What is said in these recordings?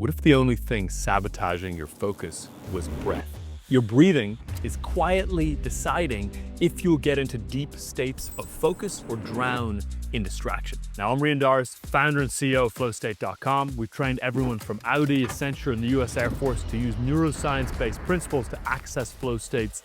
What if the only thing sabotaging your focus was breath? Your breathing is quietly deciding if you'll get into deep states of focus or drown in distraction. Now, I'm Doris, founder and CEO of flowstate.com. We've trained everyone from Audi, Accenture, and the US Air Force to use neuroscience-based principles to access flow states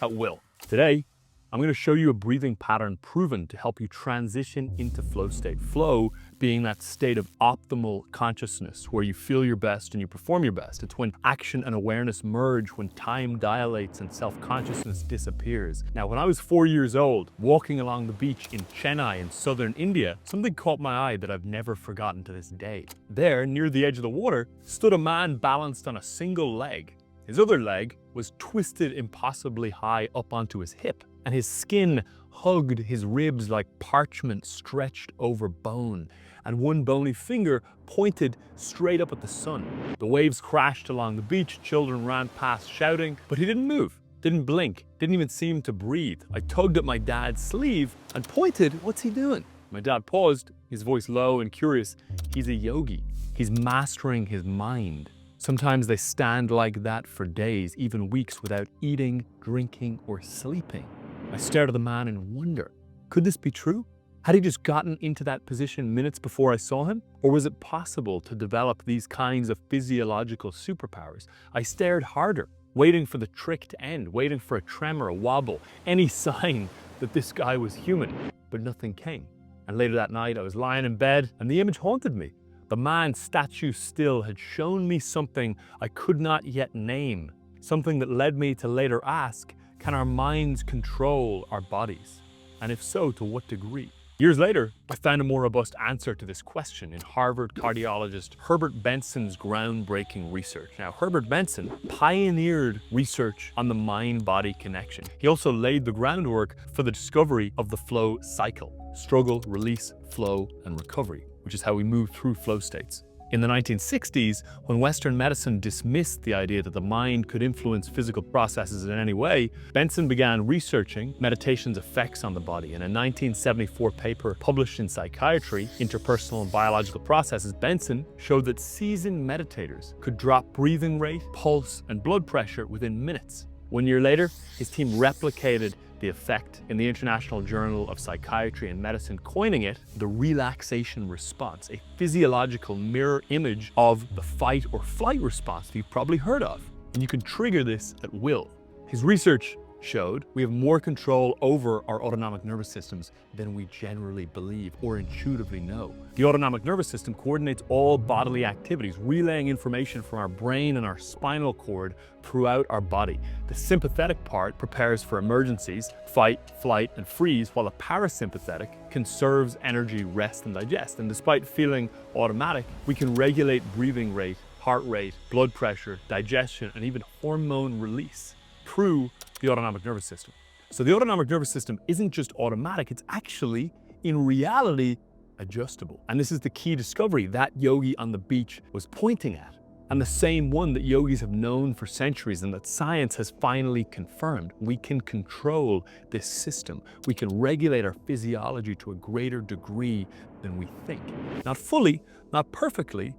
at will. Today, I'm going to show you a breathing pattern proven to help you transition into flow state. Flow being that state of optimal consciousness where you feel your best and you perform your best. It's when action and awareness merge, when time dilates and self-consciousness disappears. Now, when I was 4 years old, walking along the beach in Chennai in southern India, something caught my eye that I've never forgotten to this day. There, near the edge of the water, stood a man balanced on a single leg. His other leg was twisted impossibly high up onto his hip, and his skin hugged his ribs like parchment stretched over bone, and one bony finger pointed straight up at the sun. The waves crashed along the beach, children ran past shouting, but he didn't move, didn't blink, didn't even seem to breathe. I tugged at my dad's sleeve and pointed, "What's he doing?" My dad paused, his voice low and curious. "He's a yogi. He's mastering his mind." Sometimes they stand like that for days, even weeks, without eating, drinking, or sleeping. I stared at the man in wonder. Could this be true? Had he just gotten into that position minutes before I saw him? Or was it possible to develop these kinds of physiological superpowers? I stared harder, waiting for the trick to end, waiting for a tremor, a wobble, any sign that this guy was human. But nothing came. And later that night, I was lying in bed, and the image haunted me. The man, statue still, had shown me something I could not yet name, something that led me to later ask, can our minds control our bodies? And if so, to what degree? Years later, I found a more robust answer to this question in Harvard cardiologist Herbert Benson's groundbreaking research. Now, Herbert Benson pioneered research on the mind-body connection. He also laid the groundwork for the discovery of the flow cycle: struggle, release, flow, and recovery, which is how we move through flow states. In the 1960s, when Western medicine dismissed the idea that the mind could influence physical processes in any way, Benson began researching meditation's effects on the body. In a 1974 paper published in Psychiatry, Interpersonal and Biological Processes, Benson showed that seasoned meditators could drop breathing rate, pulse, and blood pressure within minutes. 1 year later, his team replicated the effect in the International Journal of Psychiatry and Medicine, coining it the relaxation response, a physiological mirror image of the fight or flight response that you've probably heard of. And you can trigger this at will. His research showed we have more control over our autonomic nervous systems than we generally believe or intuitively know. The autonomic nervous system coordinates all bodily activities, relaying information from our brain and our spinal cord throughout our body. The sympathetic part prepares for emergencies, fight, flight, and freeze, while the parasympathetic conserves energy, rest, and digest. And despite feeling automatic, we can regulate breathing rate, heart rate, blood pressure, digestion, and even hormone release through the autonomic nervous system. So the autonomic nervous system isn't just automatic, it's actually, in reality, adjustable. And this is the key discovery that yogi on the beach was pointing at, and the same one that yogis have known for centuries and that science has finally confirmed. We can control this system. We can regulate our physiology to a greater degree than we think. Not fully, not perfectly,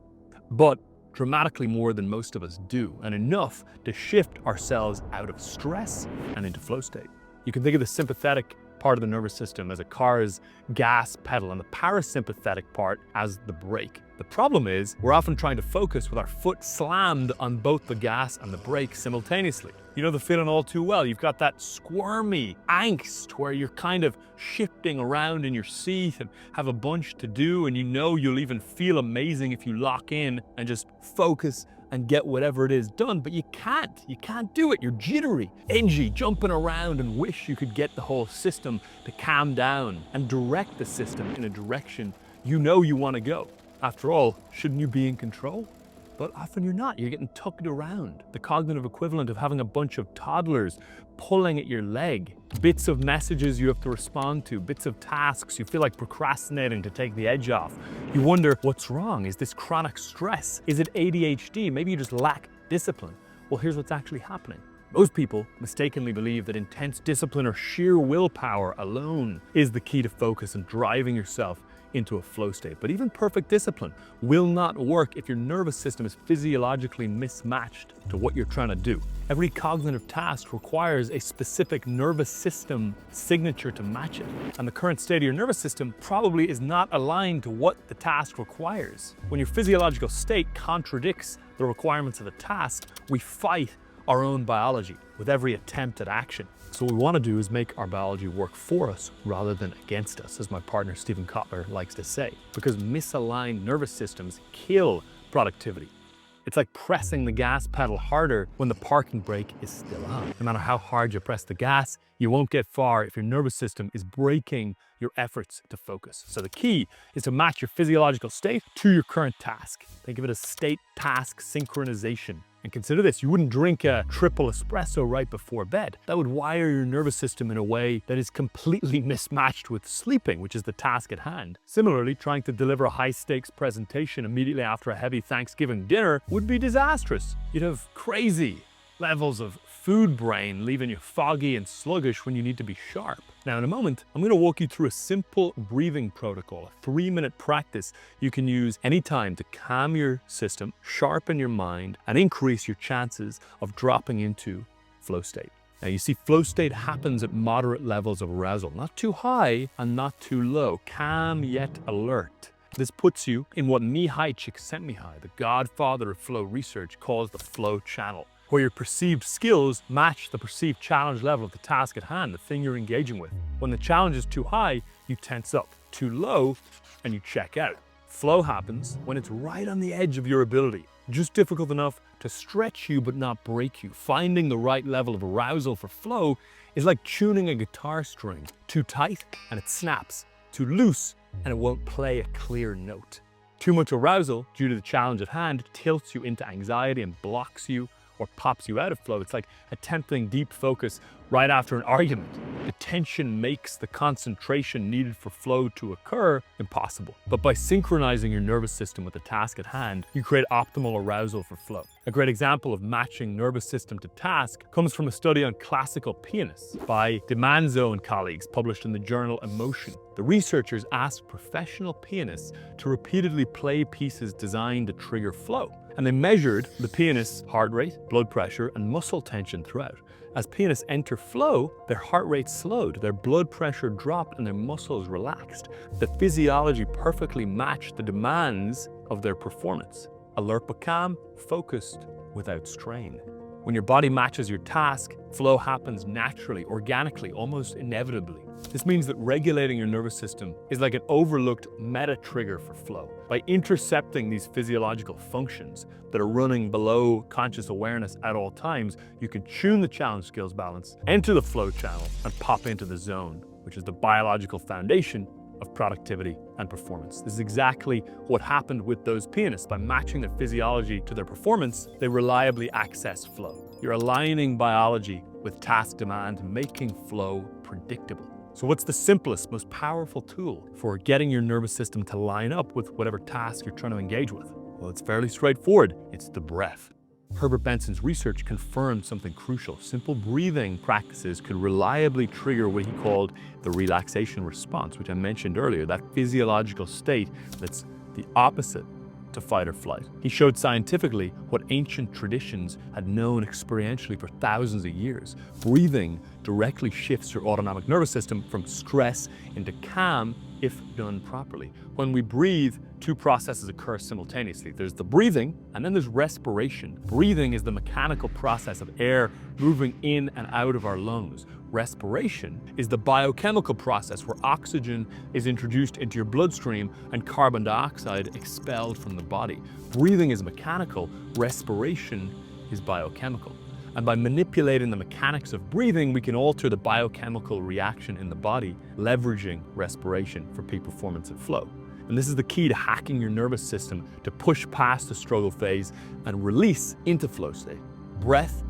but dramatically more than most of us do, and enough to shift ourselves out of stress and into flow state. You can think of the sympathetic part of the nervous system as a car's gas pedal and the parasympathetic part as the brake. The problem is we're often trying to focus with our foot slammed on both the gas and the brake simultaneously. You know the feeling all too well. You've got that squirmy angst where you're kind of shifting around in your seat and have a bunch to do, and you know you'll even feel amazing if you lock in and just focus and get whatever it is done, but you can't do it. You're jittery, edgy, jumping around, and wish you could get the whole system to calm down and direct the system in a direction you know you want to go. After all, shouldn't you be in control? But often you're not. You're getting tugged around. The cognitive equivalent of having a bunch of toddlers pulling at your leg. Bits of messages you have to respond to, bits of tasks you feel like procrastinating to take the edge off. You wonder, what's wrong? Is this chronic stress? Is it ADHD? Maybe you just lack discipline. Well, here's what's actually happening. Most people mistakenly believe that intense discipline or sheer willpower alone is the key to focus and driving yourself into a flow state. But even perfect discipline will not work if your nervous system is physiologically mismatched to what you're trying to do. Every cognitive task requires a specific nervous system signature to match it. And the current state of your nervous system probably is not aligned to what the task requires. When your physiological state contradicts the requirements of the task, we fight our own biology with every attempt at action. So what we want to do is make our biology work for us rather than against us, as my partner Steven Kotler likes to say, because misaligned nervous systems kill productivity. It's like pressing the gas pedal harder when the parking brake is still on. No matter how hard you press the gas, you won't get far if your nervous system is braking your efforts to focus. So the key is to match your physiological state to your current task. Think of it as state-task synchronization. And consider this, you wouldn't drink a triple espresso right before bed. That would wire your nervous system in a way that is completely mismatched with sleeping, which is the task at hand. Similarly, trying to deliver a high-stakes presentation immediately after a heavy Thanksgiving dinner would be disastrous. You'd have crazy levels of food brain, leaving you foggy and sluggish when you need to be sharp. Now, in a moment, I'm going to walk you through a simple breathing protocol, a 3-minute practice you can use anytime to calm your system, sharpen your mind, and increase your chances of dropping into flow state. Now, you see, flow state happens at moderate levels of arousal, not too high and not too low, calm yet alert. This puts you in what Mihai Csikszentmihalyi, the godfather of flow research, calls the flow channel, where your perceived skills match the perceived challenge level of the task at hand, the thing you're engaging with. When the challenge is too high, you tense up. Too low, and you check out. Flow happens when it's right on the edge of your ability, just difficult enough to stretch you but not break you. Finding the right level of arousal for flow is like tuning a guitar string. Too tight, and it snaps. Too loose, and it won't play a clear note. Too much arousal, due to the challenge at hand, tilts you into anxiety and blocks you or pops you out of flow. It's like attempting deep focus right after an argument. The tension makes the concentration needed for flow to occur impossible. But by synchronizing your nervous system with the task at hand, you create optimal arousal for flow. A great example of matching nervous system to task comes from a study on classical pianists by DiManzo and colleagues, published in the journal Emotion. The researchers asked professional pianists to repeatedly play pieces designed to trigger flow. And they measured the pianist's heart rate, blood pressure, and muscle tension throughout. As pianists enter flow, their heart rate slowed, their blood pressure dropped, and their muscles relaxed. The physiology perfectly matched the demands of their performance. Alert but calm, focused without strain. When your body matches your task, flow happens naturally, organically, almost inevitably. This means that regulating your nervous system is like an overlooked meta trigger for flow. By intercepting these physiological functions that are running below conscious awareness at all times, you can tune the challenge skills balance, enter the flow channel, and pop into the zone, which is the biological foundation of productivity and performance. This is exactly what happened with those pianists. By matching their physiology to their performance, they reliably access flow. You're aligning biology with task demand, making flow predictable. So what's the simplest, most powerful tool for getting your nervous system to line up with whatever task you're trying to engage with? Well, it's fairly straightforward. It's the breath. Herbert Benson's research confirmed something crucial. Simple breathing practices could reliably trigger what he called the relaxation response, which I mentioned earlier, that physiological state that's the opposite to fight or flight. He showed scientifically what ancient traditions had known experientially for thousands of years. Breathing directly shifts your autonomic nervous system from stress into calm if done properly. When we breathe, two processes occur simultaneously. There's the breathing, and then there's respiration. Breathing is the mechanical process of air moving in and out of our lungs. Respiration is the biochemical process where oxygen is introduced into your bloodstream and carbon dioxide expelled from the body. Breathing is mechanical, respiration is biochemical. And by manipulating the mechanics of breathing, we can alter the biochemical reaction in the body, leveraging respiration for peak performance and flow. And this is the key to hacking your nervous system to push past the struggle phase and release into flow state. Breath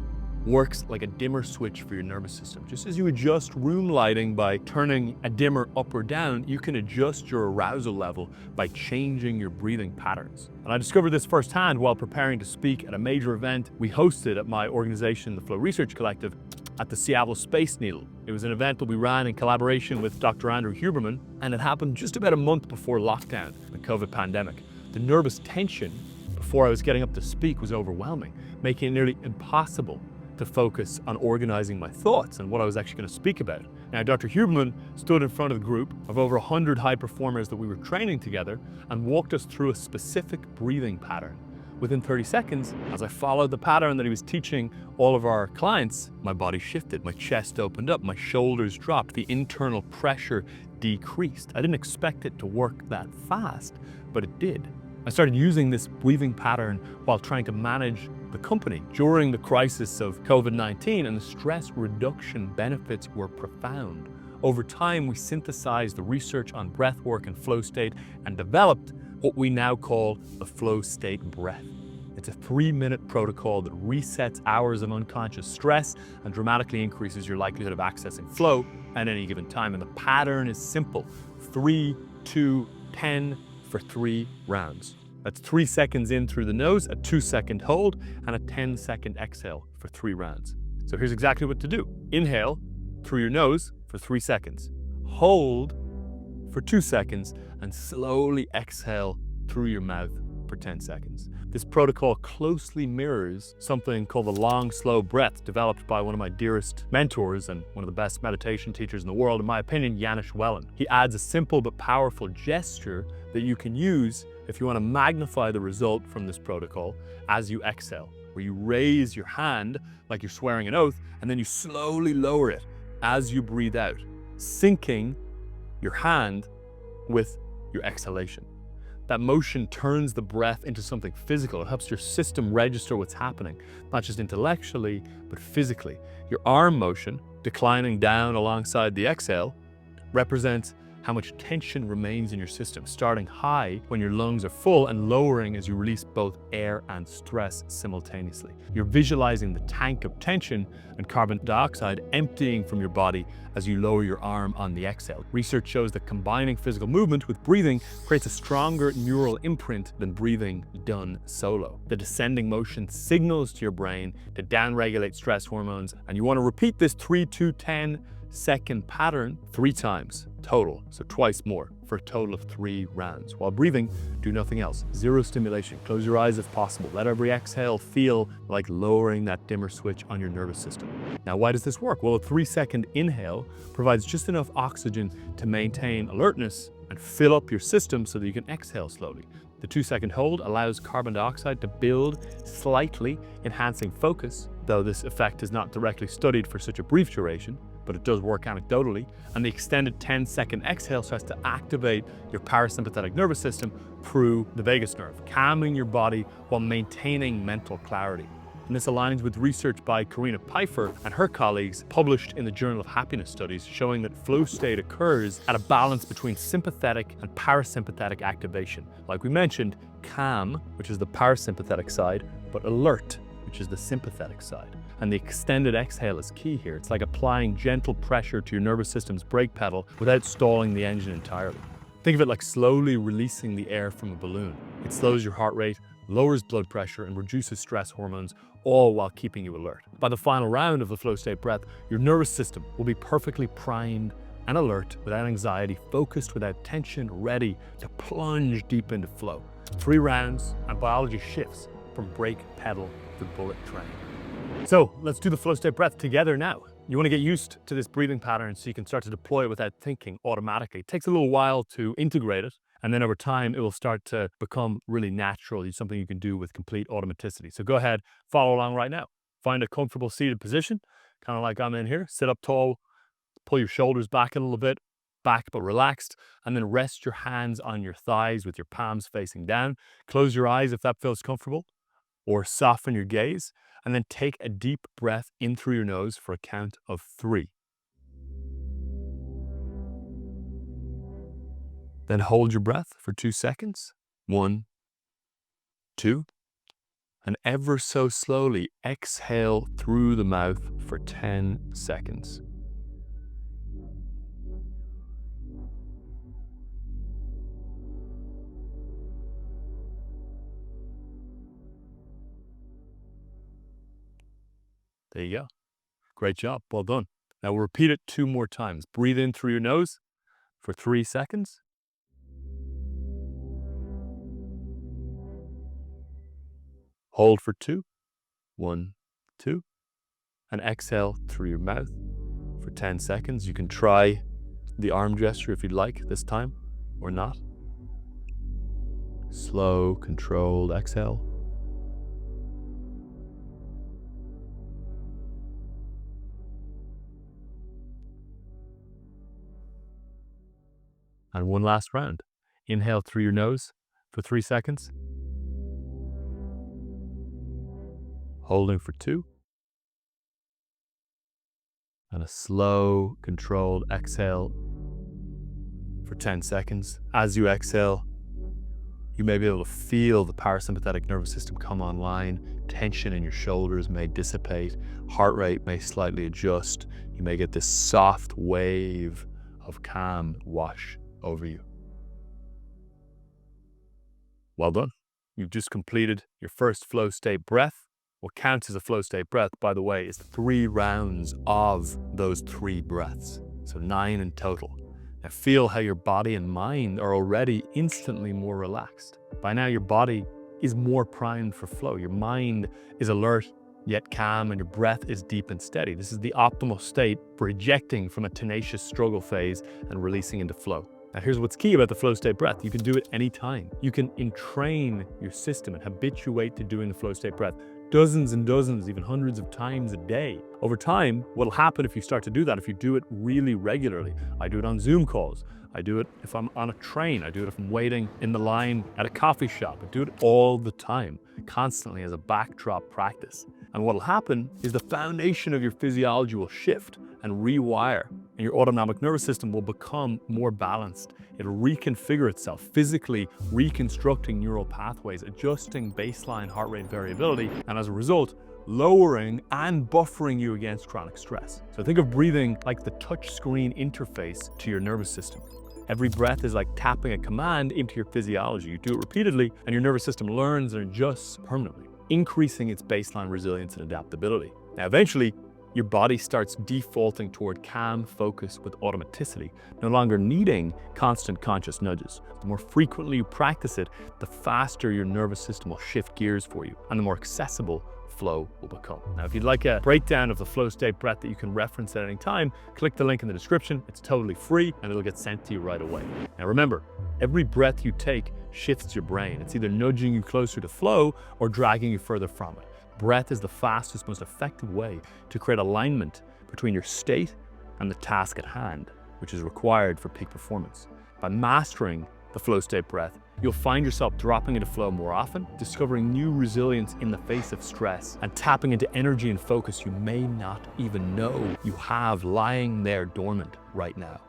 works like a dimmer switch for your nervous system. Just as you adjust room lighting by turning a dimmer up or down, you can adjust your arousal level by changing your breathing patterns. And I discovered this firsthand while preparing to speak at a major event we hosted at my organization, the Flow Research Collective, at the Seattle Space Needle. It was an event that we ran in collaboration with Dr. Andrew Huberman, and it happened just about a month before lockdown, the COVID pandemic. The nervous tension before I was getting up to speak was overwhelming, making it nearly impossible to focus on organizing my thoughts and what I was actually going to speak about. Now, Dr. Huberman stood in front of a group of over 100 high performers that we were training together and walked us through a specific breathing pattern. Within 30 seconds, as I followed the pattern that he was teaching all of our clients, my body shifted, my chest opened up, my shoulders dropped, the internal pressure decreased. I didn't expect it to work that fast, but it did. I started using this breathing pattern while trying to manage the company during the crisis of COVID-19, and the stress reduction benefits were profound. Over time, we synthesized the research on breath work and flow state and developed what we now call the flow state breath. It's a 3-minute protocol that resets hours of unconscious stress and dramatically increases your likelihood of accessing flow at any given time. And the pattern is simple: 3, 2, 10 for 3 rounds. That's 3 seconds in through the nose, a 2-second hold, and a 10-second exhale for 3 rounds. So here's exactly what to do. Inhale through your nose for 3 seconds. Hold for 2 seconds, and slowly exhale through your mouth for 10 seconds. This protocol closely mirrors something called the long, slow breath, developed by one of my dearest mentors and one of the best meditation teachers in the world, in my opinion, Janis Wellen. He adds a simple but powerful gesture that you can use if you want to magnify the result from this protocol as you exhale, where you raise your hand like you're swearing an oath, and then you slowly lower it as you breathe out, syncing your hand with your exhalation. That motion turns the breath into something physical. It helps your system register what's happening, not just intellectually, but physically. Your arm motion, declining down alongside the exhale, represents how much tension remains in your system, starting high when your lungs are full and lowering as you release both air and stress simultaneously. You're visualizing the tank of tension and carbon dioxide emptying from your body as you lower your arm on the exhale. Research shows that combining physical movement with breathing creates a stronger neural imprint than breathing done solo. The descending motion signals to your brain to downregulate stress hormones, and you want to repeat this 3, 2, 10 second pattern 3 times total, so twice more, for a total of 3 rounds. While breathing, do nothing else. Zero stimulation. Close your eyes if possible. Let every exhale feel like lowering that dimmer switch on your nervous system. Now, why does this work? Well, a 3-second inhale provides just enough oxygen to maintain alertness and fill up your system so that you can exhale slowly. The 2-second hold allows carbon dioxide to build slightly, enhancing focus, though this effect is not directly studied for such a brief duration, but it does work anecdotally. And the extended 10-second exhale starts to activate your parasympathetic nervous system through the vagus nerve, calming your body while maintaining mental clarity. And this aligns with research by Karina Pfeiffer and her colleagues published in the Journal of Happiness Studies, showing that flow state occurs at a balance between sympathetic and parasympathetic activation. Like we mentioned, calm, which is the parasympathetic side, but alert, which is the sympathetic side. And the extended exhale is key here. It's like applying gentle pressure to your nervous system's brake pedal without stalling the engine entirely. Think of it like slowly releasing the air from a balloon. It slows your heart rate, lowers blood pressure, and reduces stress hormones, all while keeping you alert. By the final round of the flow state breath, your nervous system will be perfectly primed and alert, without anxiety, focused without tension, ready to plunge deep into flow. 3 rounds, and biology shifts from brake pedal to bullet train. So let's do the flow state breath together now. You want to get used to this breathing pattern so you can start to deploy it without thinking automatically. It takes a little while to integrate it, and then over time it will start to become really natural. It's something you can do with complete automaticity. So go ahead, follow along right now. Find a comfortable seated position, kind of like I'm in here. Sit up tall, pull your shoulders back a little bit, back but relaxed, and then rest your hands on your thighs with your palms facing down. Close your eyes if that feels comfortable, or soften your gaze, and then take a deep breath in through your nose for a count of 3. Then hold your breath for 2 seconds. 1, 2, and ever so slowly exhale through the mouth for 10 seconds. There you go. Great job. Well done. Now we'll repeat it 2 more times. Breathe in through your nose for 3 seconds. Hold for 2. 1, 2. And exhale through your mouth for 10 seconds. You can try the arm gesture if you'd like this time, or not. Slow, controlled exhale. And one last round. Inhale through your nose for 3 seconds. Holding for 2. And a slow, controlled exhale for 10 seconds. As you exhale, you may be able to feel the parasympathetic nervous system come online. Tension in your shoulders may dissipate. Heart rate may slightly adjust. You may get this soft wave of calm wash over you. Well done. You've just completed your first flow state breath. What counts as a flow state breath, by the way, is 3 rounds of those 3 breaths. So 9 in total. Now feel how your body and mind are already instantly more relaxed. By now your body is more primed for flow. Your mind is alert yet calm, and your breath is deep and steady. This is the optimal state for ejecting from a tenacious struggle phase and releasing into flow. Now here's what's key about the flow state breath. You can do it anytime. You can entrain your system and habituate to doing the flow state breath dozens and dozens, even hundreds of times a day. Over time, what'll happen if you start to do that, if you do it really regularly, I do it on Zoom calls, I do it if I'm on a train, I do it if I'm waiting in the line at a coffee shop, I do it all the time, constantly as a backdrop practice. And what'll happen is the foundation of your physiology will shift and rewire, and your autonomic nervous system will become more balanced. It'll reconfigure itself, physically reconstructing neural pathways, adjusting baseline heart rate variability, and as a result, lowering and buffering you against chronic stress. So think of breathing like the touch screen interface to your nervous system. Every breath is like tapping a command into your physiology. You do it repeatedly, and your nervous system learns and adjusts permanently, increasing its baseline resilience and adaptability. Now, eventually, your body starts defaulting toward calm focus with automaticity, no longer needing constant conscious nudges. The more frequently you practice it, the faster your nervous system will shift gears for you, and the more accessible flow will become. Now, if you'd like a breakdown of the flow state breath that you can reference at any time, click the link in the description. It's totally free, and it'll get sent to you right away. Now remember, every breath you take shifts your brain. It's either nudging you closer to flow or dragging you further from it. Breath is the fastest, most effective way to create alignment between your state and the task at hand, which is required for peak performance. By mastering the flow state breath, you'll find yourself dropping into flow more often, discovering new resilience in the face of stress, and tapping into energy and focus you may not even know you have lying there dormant right now.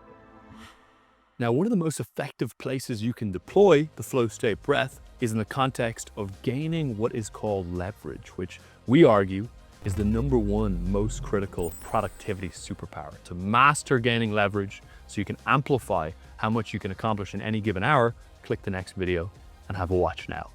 Now, one of the most effective places you can deploy the flow state breath is in the context of gaining what is called leverage, which we argue is the #1 most critical productivity superpower. To master gaining leverage so you can amplify how much you can accomplish in any given hour, click the next video and have a watch now.